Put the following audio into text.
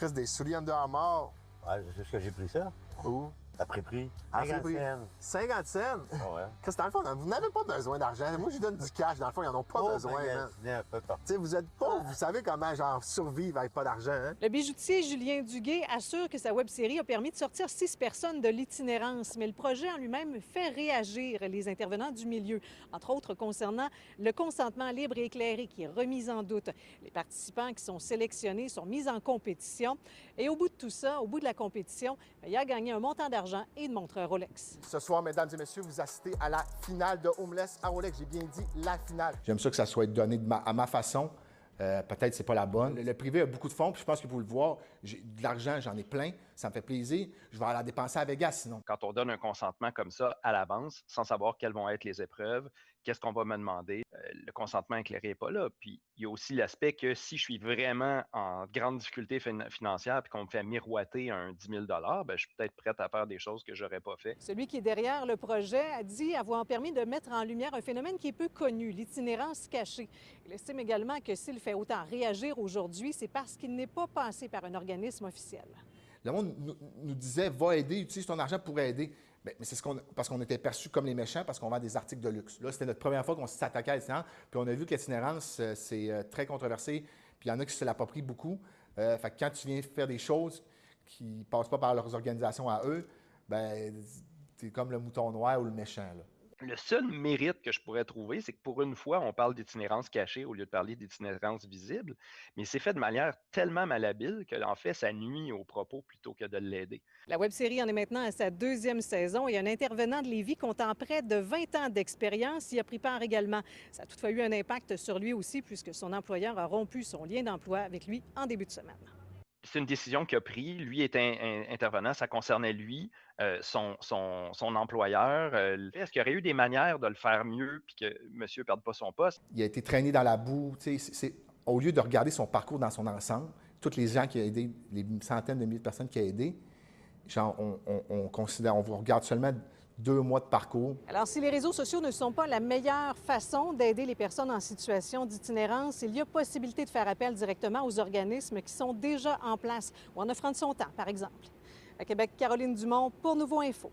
Chris, des souliers Under Armour. Ouais, c'est ce que j'ai pris ça. Où? Après prix. À 50 prix. cents. 50 cents? Ah ouais. Chris, dans le fond, vous n'avez pas besoin d'argent. Moi, je donne du cash. Dans le fond, ils n'en ont pas besoin. Hein. Un peu partout. Tu sais, vous êtes pauvres, vous savez comment genre survivre avec pas d'argent. Hein? Le bijoutier Julien Duguay assure que sa web-série a permis de sortir 6 personnes de l'itinérance, mais le projet en lui-même fait réagir les intervenants du milieu, entre autres concernant le consentement libre et éclairé qui est remis en doute. Les participants qui sont sélectionnés sont mis en compétition et au bout de tout ça, au bout de la compétition, il a gagné un montant d'argent et une montre Rolex. Ce soir, mesdames et messieurs, vous assistez à la finale de Homeless à Rolex. J'ai bien dit la finale. J'aime ça que ça soit donné à ma façon. Peut-être que c'est pas la bonne. Le privé a beaucoup de fonds, puis je pense que vous le voir, j'ai de l'argent, j'en ai plein, ça me fait plaisir. Je vais aller la dépenser à Vegas sinon. Quand on donne un consentement comme ça à l'avance, sans savoir quelles vont être les épreuves, qu'est-ce qu'on va me demander, le consentement éclairé n'est pas là. Puis il y a aussi l'aspect que si je suis vraiment en grande difficulté financière puis qu'on me fait miroiter un 10 000 bien, je suis peut-être prête à faire des choses que je n'aurais pas fait. Celui qui est derrière le projet a dit avoir permis de mettre en lumière un phénomène qui est peu connu, l'itinérance cachée. Il estime également que s'il fait autant réagir aujourd'hui, c'est parce qu'il n'est pas passé par un organisme officiel. Le monde nous disait « va aider, utilise ton argent pour aider ». Mais c'est parce qu'on était perçus comme les méchants parce qu'on vend des articles de luxe. Là, c'était notre première fois qu'on s'attaquait à l'itinérance. Puis on a vu que l'itinérance, c'est très controversé. Puis il y en a qui se l'approprient beaucoup. Fait que quand tu viens faire des choses qui ne passent pas par leurs organisations à eux, ben t'es comme le mouton noir ou le méchant, là. Le seul mérite que je pourrais trouver, c'est que pour une fois, on parle d'itinérance cachée au lieu de parler d'itinérance visible, mais c'est fait de manière tellement malhabile que, en fait, ça nuit aux propos plutôt que de l'aider. La web-série en est maintenant à sa 2e saison et un intervenant de Lévis comptant près de 20 ans d'expérience y a pris part également. Ça a toutefois eu un impact sur lui aussi puisque son employeur a rompu son lien d'emploi avec lui en début de semaine. C'est une décision qu'il a prise. Lui était intervenant, ça concernait lui, son employeur. Est-ce qu'il y aurait eu des manières de le faire mieux puis que monsieur ne perde pas son poste? Il a été traîné dans la boue. Au lieu de regarder son parcours dans son ensemble, tous les gens qui a aidé, les centaines de milliers de personnes qui a aidé, genre, on vous regarde seulement 2 mois de parcours. Alors, si les réseaux sociaux ne sont pas la meilleure façon d'aider les personnes en situation d'itinérance, il y a possibilité de faire appel directement aux organismes qui sont déjà en place ou en offrant de son temps, par exemple. À Québec, Caroline Dumont pour Nouveau Info.